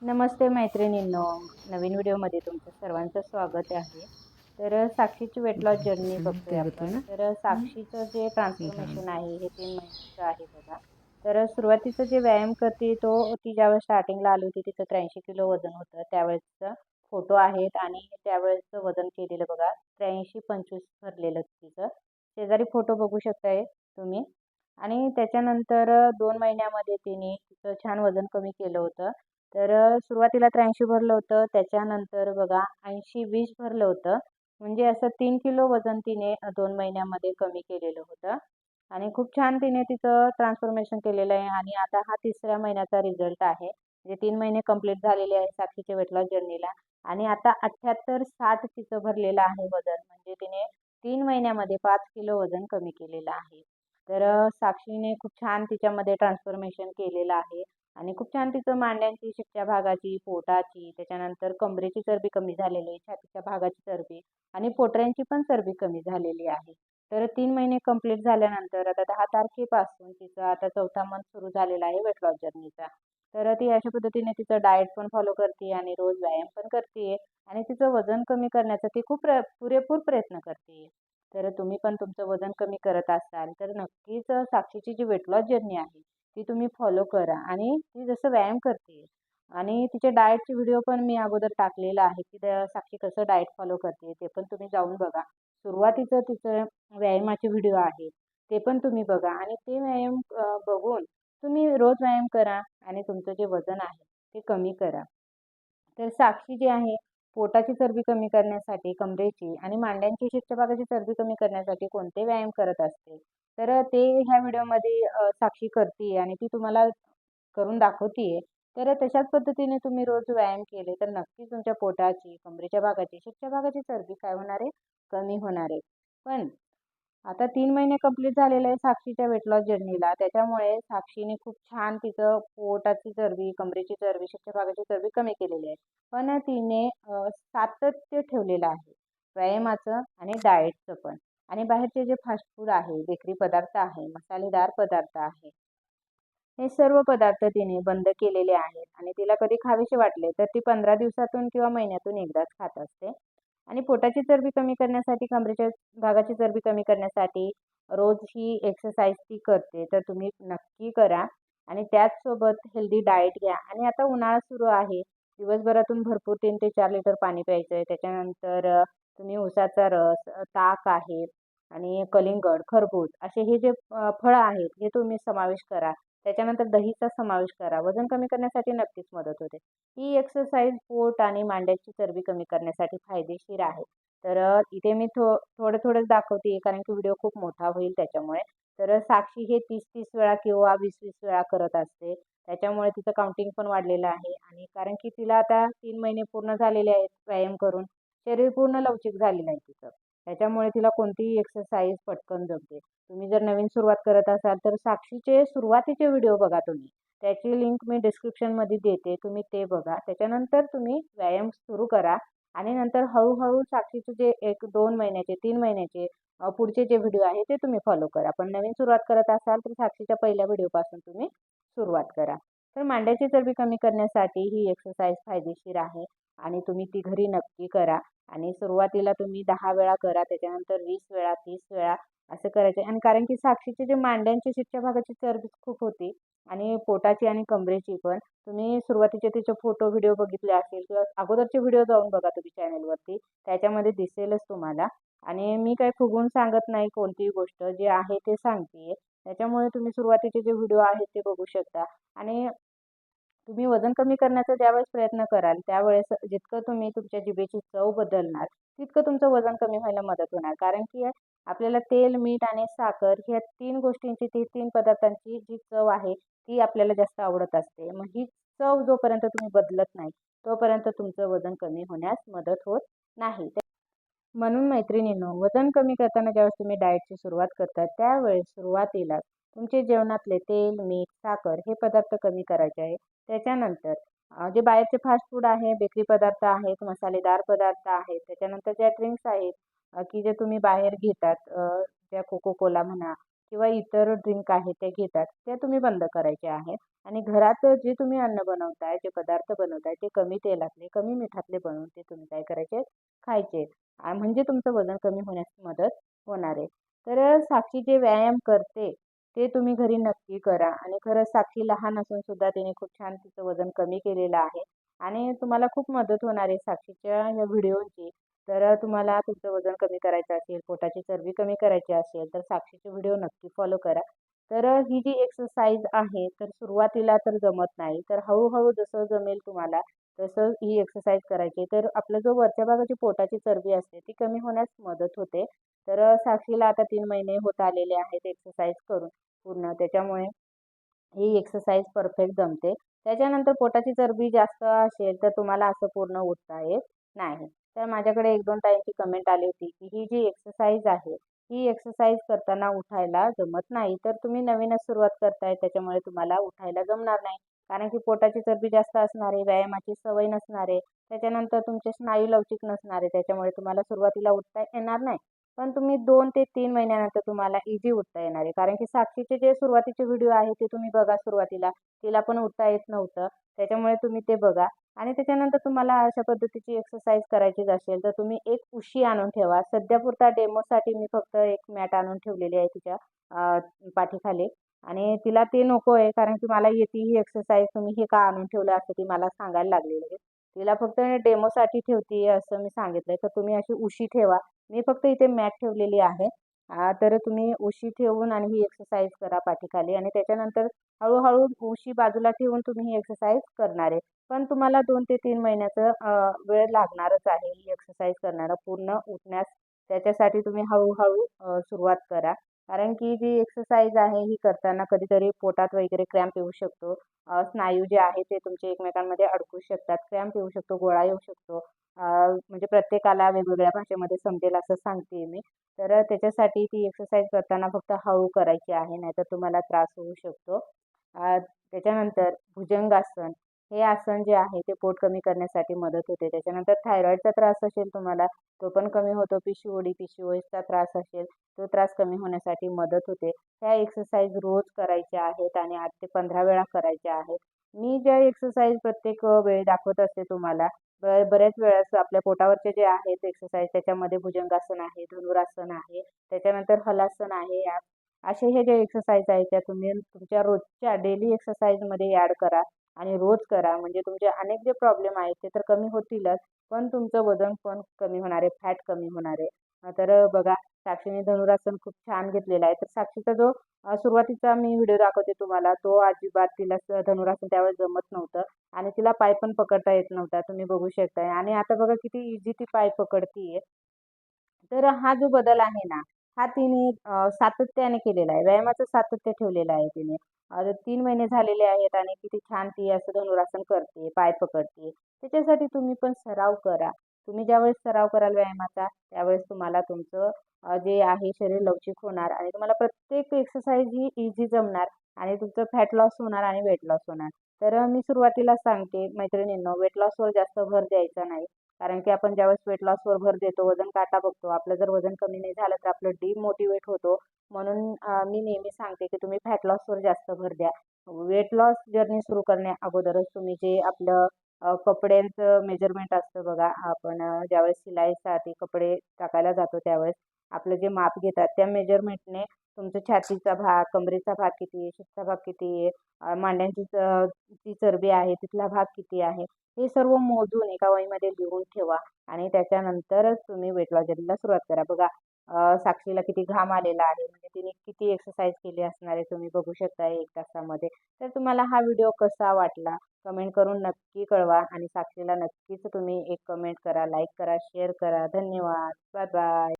नमस्ते मैत्रिणींनो, नवीन व्हिडिओमध्ये तुमचं सर्वांचं स्वागत आहे. साक्षीची वेट लॉस जर्नी बघतोय ते होतं आपण. ना साक्षीचं जे हां ट्रान्सफॉर्मेशन आहे हे 3 महिन्याचं आहे बघा. सुरुवातीचं जे व्यायाम करते ती ज्यावेळेस स्टार्टिंगला आली होती तिचं 83 किलो वजन होतं. त्यावेळेसचा फोटो आहेत आणि त्यावेळेसचं वजन केलेलं बघा 83-25 भरलेलं तिचं. शेजारी फोटो बघू शकताय तुम्ही. आणि त्याच्यानंतर 2 महिन्यामध्ये तिने तिचं छान वजन कमी केलं होतं. सुरुवातीला 83 भरलं होतं. त्याच्यानंतर बघा 80-20 भरलं होतं. म्हणजे असं 3 किलो वजन तिने 2 महिन्यामध्ये कमी केलेलं होतं. आणि खूप छान तिने तिचं ट्रान्सफॉर्मेशन केलेलं आहे आणि आता हा 3ऱ्या महिन्याचा रिझल्ट आहे. म्हणजे 3 महिने कंप्लीट झालेले आहे साक्षीच्या वेट लॉस जर्नीला आणि आता 78-60 तिचं भरलेलं आहे वजन. म्हणजे तिने 3 महिन्यामध्ये 5 किलो वजन कमी केलेलं आहे. साक्षीने खूप छान तिच्यामध्ये ट्रान्सफॉर्मेशन केलेलं आहे. आणि खूप छान तिचं मांड्यांची शिटच्या भागाची, पोटाची, त्याच्यानंतर कमरेची चरबी कमी झालेली आहे, छातीच्या भागाची चरबी आणि पोटऱ्यांची पण चरबी कमी झालेली आहे. 3 महिने कंप्लीट झाल्यानंतर आता 10 तारखेपासून तिचा आता 4था मंथ सुरू झालेला आहे वेट लॉस जर्नीचा. ती अशा पद्धतीने तिचं डाएट पण फॉलो करते आणि रोज व्यायाम पण करते आणि तिचं वजन कमी करण्याचा ती खूप पुरेपूर प्रयत्न करते. तुम्ही पण तुमचं वजन कमी करत असाल तर नक्कीच साक्षीची जी वेट लॉस जर्नी आहे ती तुम्ही फॉलो करा आणि ती जसं व्यायाम करते आणि तिचे डाएटचे व्हिडिओ पण मी अगोदर टाकलेला आहे की साक्षी कसं डाएट फॉलो करते ते पण तुम्ही जाऊन बघा. सुरुवातीचं तिचं व्यायामाचे व्हिडिओ आहे ते पण तुम्ही बघा आणि ते व्यायाम बघून तुम्ही रोज व्यायाम करा आणि तुमचं जे वजन आहे ते कमी करा. साक्षी जी आहे पोटाची चरबी कमी करण्यासाठी कमरेची आणि मांड्यांची शिष्टभागाची चरबी कमी करण्यासाठी कोणते व्यायाम करत असते ते ह्या व्हिडिओमध्ये साक्षी करते आणि ती तुम्हाला करून दाखवते. तशाच पद्धतीने तुम्ही रोज व्यायाम केले तर नक्कीच तुमच्या पोटाची, कमरेच्या भागाची, शिरच्या भागाची चरबी काय होणार आहे? कमी होणार आहे. पण आता 3 महिने कंप्लीट झालेले आहे साक्षीच्या वेट लॉस जर्नीला. त्याच्यामुळे साक्षीने खूप छान तिचं पोटाची चरबी, कमरेची चरबी, शिरच्या भागाची चरबी कमी केलेली आहे. पण तिने सातत्य ठेवलेलं आहे व्यायामाचं आणि डाएटचं पण. आणि बाहेरचे जे फास्ट फूड आहे, बेकरी पदार्थ आहे, मसालेदार पदार्थ आहे, हे सर्व पदार्थ तिने बंद केलेले आहेत आणि तिला कधी खावेसे वाटले तर ती 15 दिवसातून किंवा महिन्यातून एकदाच खात असते. आणि पोटाची चरबी कमी करण्यासाठी, कमरेच्या भागाची चरबी कमी करण्यासाठी रोज ही एक्सरसाइज ती करते. तुम्ही नक्की करा आणि त्याचसोबत हेल्दी डाएट घ्या. आणि आता उन्हाळा सुरू आहे. दिवसभरातून भरपूर 3 ते 4 लिटर पाणी प्यायचं आहे. त्याच्यानंतर तुम्ही उसाचा रस, ताक आहे आणि कलिंगड, खरबूज असे हे जे फळं आहेत हे तुम्ही समावेश करा. त्याच्यानंतर दहीचा समावेश करा. वजन कमी करण्यासाठी नक्कीच मदत होते. ही एक्सरसाइज पोट आणि मांड्याची चरबी कमी करण्यासाठी फायदेशीर आहे. इथे मी थोडंच दाखवते कारण की व्हिडिओ खूप मोठा होईल त्याच्यामुळे. साक्षी हे 30-30 वेळा किंवा 20-20 वेळा करत असते. त्याच्यामुळे तिचं काउंटिंग पण वाढलेलं आहे आणि कारण की तिला आता 3 महिने पूर्ण झालेले आहेत व्यायाम करून. शरीर पूर्ण लवचिक झालेलं आहे तिचं. त्याच्यामुळे तिला कोणतीही एक्सरसाइज पटकन जमते. तुम्ही जर नवीन सुरुवात करत असाल तर साक्षीचे सुरुवातीचे व्हिडिओ बघा तुम्ही. त्याची लिंक मी डिस्क्रिप्शनमध्ये देते. तुम्ही ते बघा. त्याच्यानंतर तुम्ही व्यायाम सुरू करा आणि नंतर हळूहळू साक्षीचे जे 1-2 महिन्याचे, 3 महिन्याचे पुढचे जे व्हिडिओ आहे ते तुम्ही फॉलो करा. पण नवीन सुरुवात करत असाल तर साक्षीच्या पहिल्या व्हिडिओपासून तुम्ही सुरुवात करा. मांड्याची चरबी कमी करण्यासाठी ही एक्सरसाइज फायदेशीर आहे आणि तुम्ही ती घरी नक्की करा. आणि सुरुवातीला तुम्ही 10 वेळा करा, त्याच्यानंतर 20 वेळा, 30 वेळा असं करायचं आहे. आणि कारण की साक्षीचे जे मांड्यांची शिरच्या भागाची चरबी खूप होती आणि पोटाची आणि कमरेची पण. तुम्ही सुरुवातीचे तिचे फोटो, व्हिडिओ बघितले असेल किंवा अगोदरचे व्हिडिओ जाऊन बघा तुम्ही चॅनलवरती. त्याच्यामध्ये दिसेलच तुम्हाला. आणि मी काही फुगवून सांगत नाही कोणतीही गोष्ट. जे आहे ते सांगते त्याच्यामुळे तुम्ही सुरुवातीचे जे व्हिडिओ आहेत ते बघू शकता. आणि तुम्ही वजन कमी करण्याचा ज्यावेळेस प्रयत्न कराल त्यावेळेस जितकं तुम्ही तुमच्या जिभेची चव बदलणार तितकं तुमचं वजन कमी व्हायला मदत होणार. कारण की आपल्याला तेल, मीठ आणि साखर ह्या 3 गोष्टींची, ती 3 पदार्थांची जी चव आहे ती आपल्याला जास्त आवडत असते. मग ही चव जोपर्यंत तुम्ही बदलत नाही तोपर्यंत तुमचं वजन कमी होण्यास मदत होत नाही. म्हणून मैत्रिणींनो, वजन कमी करताना ज्यावेळेस तुम्ही डाएटची सुरुवात करता त्यावेळेस सुरुवातीला तुमचे जेवणातले तेल, मीठ, साखर हे पदार्थ कमी करायचे आहे. त्याच्यानंतर जे बाहेरचे फास्ट फूड आहे, बेकरी पदार्थ आहेत, मसालेदार पदार्थ आहेत, त्याच्यानंतर ज्या ड्रिंक्स आहेत की जे तुम्ही बाहेर घेतात, ज्या कोको कोला म्हणा किंवा इतर ड्रिंक आहेत ते घेतात ते तुम्ही बंद करायचे आहेत. आणि घरात जे तुम्ही अन्न बनवताय, जे पदार्थ बनवताय ते कमी तेलातले, कमी मिठातले बनवून ते तुम्ही काय करायचे, खायचे. म्हणजे तुमचं वजन कमी होण्यास मदत होणार आहे. तर साक्षी जे व्यायाम करते ते तुम्ही घरी नक्की करा. आणि खरंच साक्षी लहान असून सुद्धा तिने खूप छान तिचं वजन कमी केलेलं आहे आणि तुम्हाला खूप मदत होणार आहे साक्षीच्या ह्या व्हिडिओची. तर तुम्हाला तुमचं वजन कमी करायचं असेल, पोटाची चरबी कमी करायची असेल तर साक्षीचे व्हिडिओ नक्की फॉलो करा. तर ही जी एक्सरसाइज आहे तर सुरुवातीला तर जमत नाही, तर हळूहळू जसं जमेल तुम्हाला तसं ही एक्सरसाइज करायची. तर आपलं जो वरच्या भागाची पोटाची चरबी असते ती कमी होण्यास मदत होते. तर साक्षीला आता 3 महिने होत आलेले आहेत एक्सरसाइज करून पूर्ण. त्याच्यामुळे ही एक्सरसाइज परफेक्ट जमते. त्याच्यानंतर पोटाची चरबी जास्त असेल तर तुम्हाला असं पूर्ण उठता येत नाही. तर माझ्याकडे 1-2 टाईमची कमेंट आली होती की ही जी एक्सरसाइज आहे, ही एक्सरसाइज करताना उठायला जमत नाही. तर तुम्ही नवीनच सुरुवात करताय त्याच्यामुळे तुम्हाला उठायला जमणार नाही. कारण की पोटाची चरबी जास्त असणार आहे, व्यायामाची सवय नसणार आहे, त्याच्यानंतर तुमचे स्नायू लवचिक नसणार आहे. त्याच्यामुळे तुम्हाला सुरुवातीला उठता येणार नाही. पण तुम्ही 2 ते 3 महिन्यानंतर तुम्हाला इझी उठता येणार आहे. कारण की साक्षीचे जे सुरुवातीचे व्हिडिओ आहे ते तुम्ही बघा सुरुवातीला. तिला पण उठता येत नव्हतं. त्याच्यामुळे तुम्ही ते बघा आणि त्याच्यानंतर तुम्हाला अशा पद्धतीची एक्सरसाइज करायचीच असेल तर तुम्ही एक उशी आणून ठेवा. सध्यापुरता डेमोसाठी मी फक्त एक मॅट आणून ठेवलेली आहे तिच्या पाठीखाली आणि तिला ते नको आहे कारण की मला येते ही एक्सरसाइज तुम्ही हे का आणून ठेवलं असं ती मला सांगायला लागलेली आहे. तिला फक्त डेमोसाठी ठेवते असं मी सांगितलंय. तर तुम्ही अशी उशी ठेवा. मी फक्त इथे मॅट ठेवलेली आहे. तर तुम्ही उशी ठेवून आणि ही एक्सरसाइज करा पाठीखाली आणि त्याच्यानंतर हळूहळू उशी बाजूला ठेवून तुम्ही ही एक्सरसाइज करणार आहे. पण तुम्हाला 2 ते 3 महिन्याचं वेळ लागणारच आहे ही एक्सरसाइज करणारा पूर्ण उठण्यास. त्याच्यासाठी तुम्ही हळूहळू सुरुवात करा. कारण की जी एक्सरसाइज आहे ही करताना कधीतरी पोटात वगैरे क्रॅम्प येऊ शकतो. स्नायू जे आहे ते तुमचे एकमेकांमध्ये अडकू शकतात. क्रॅम्प येऊ शकतो, गोळा येऊ शकतो. म्हणजे प्रत्येकाला वेगवेगळ्या भाषेमध्ये समजेल असं सांगते मी. तर त्याच्यासाठी ती एक्सरसाइज करताना फक्त हळू करायची आहे, नाहीतर तुम्हाला त्रास होऊ शकतो. त्याच्यानंतर भुजंगासन हे आसन जे आहे ते पोट कमी करण्यासाठी मदत होते. त्याच्यानंतर थायरॉईडचा त्रास असेल तुम्हाला तो पण कमी होतो. पीसीओडीचा त्रास असेल तो त्रास कमी होण्यासाठी मदत होते. ह्या एक्सरसाइज रोज करायच्या आहेत आणि 8 ते 15 वेळा करायच्या आहेत. मी ज्या एक्सरसाइज प्रत्येक वेळी दाखवत असते तुम्हाला बऱ्याच वेळेस आपल्या पोटावरचे जे आहेत एक्सरसाइज त्याच्यामध्ये भुजंगासन आहे, धनुरासन आहे, त्याच्यानंतर हलासन आहे. असे हे जे एक्सरसाइज आहेत त्या तुम्ही तुमच्या रोजच्या डेली एक्सरसाइजमध्ये ॲड करा आणि रोज करा. म्हणजे तुमचे अनेक जे प्रॉब्लेम आहेत ते तर कमी होतीलच, पण तुमचं वजन पण कमी होणार आहे, फॅट कमी होणार आहे. तर बघा साक्षीने धनुरासन खूप छान घेतलेला आहे. तर साक्षीचा जो सुरुवातीचा मी व्हिडिओ दाखवते तुम्हाला तो अजिबात तिला धनुरासन त्यावेळेस जमत नव्हतं आणि तिला पाय पण पकडता येत नव्हता. तुम्ही बघू शकताय आणि आता बघा किती इझी ती पाय पकडतीये. तर हा जो बदल आहे ना, हा तिने सातत्याने केलेला आहे. व्यायामाचं सातत्य ठेवलेलं आहे तिने. 3 महिने झालेले आहेत आणि किती छान ती असं धनुरासन करते, पाय पकडते. त्याच्यासाठी तुम्ही पण सराव करा. तुम्ही ज्यावेळेस सराव कराल व्यायामाचा, त्यावेळेस तुम्हाला तुमचं जे आहे शरीर लवचिक होणार आणि तुम्हाला प्रत्येक एक्सरसाइज ही इझी जमणार आणि तुमचं फॅट लॉस होणार आणि वेट लॉस होणार. तर मी सुरुवातीला सांगते मैत्रिणींनो, वेट लॉसवर जास्त भर द्यायचा नाही. कारण की आपण ज्यावेळेस वेट लॉसवर भर देतो, वजन काटा बघतो, आपलं जर वजन कमी नाही झालं तर आपलं डिमोटिवेट होतो. म्हणून मी नेहमी सांगते की तुम्ही फॅट लॉसवर जास्त भर द्या. वेट लॉस जर्नी सुरू करण्या अगोदरच तुम्ही जे आपलं कपड्यांचं मेजरमेंट असतं बघा, आपण ज्यावेळेस शिलाईसाठी कपडे टाकायला जातो त्यावेळेस आपलं जे माप घेतात त्या मेजरमेंटने तुमचं छातीचा भाग, कमरेचा भाग किती आहे, शिरचा भाग किती आहे, मांड्यांची जी चरबी आहे तिथला भाग किती आहे, हे सर्व मोजून एका वहीमध्ये लिहून ठेवा आणि त्याच्यानंतरच तुम्ही वेट लॉस जर्नीला सुरुवात करा. बघा साक्षीला किती घाम आलेला आहे, म्हणजे तिने किती एक्सरसाइज केली असणार आहे तुम्ही बघू शकता 1 तासामध्ये. तर तुम्हाला हा व्हिडिओ कसा वाटला कमेंट करून नक्की कळवा आणि साक्षीला नक्कीच तुम्ही एक कमेंट करा, लाईक करा, शेअर करा. धन्यवाद. Bye bye.